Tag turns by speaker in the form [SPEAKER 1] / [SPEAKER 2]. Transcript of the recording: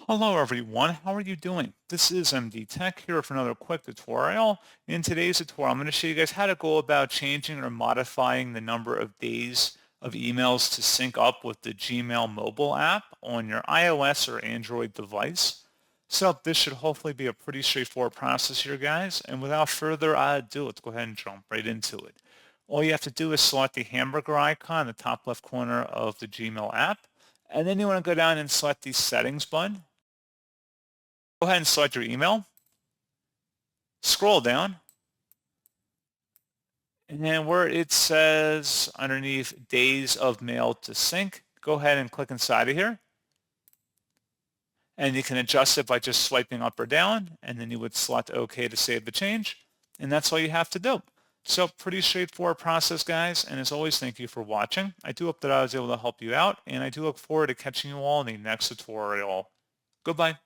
[SPEAKER 1] Hello everyone, how are you doing? This is MD Tech here for another quick tutorial. In today's tutorial, I'm going to show you guys how to go about changing or modifying the number of days of emails to sync up with the Gmail mobile app on your iOS or Android device. So this should hopefully be a pretty straightforward process here, guys. And without further ado, let's go ahead and jump right into it. All you have to do is select the hamburger icon in the top left corner of the Gmail app. And then you want to go down and select the settings button. Go ahead and select your email, scroll down, and then where it says underneath days of mail to sync, go ahead and click inside of here. And you can adjust it by just swiping up or down, and then you would select OK to save the change. And that's all you have to do. So pretty straightforward process, guys. And as always, thank you for watching. I do hope that I was able to help you out, and I do look forward to catching you all in the next tutorial. Goodbye.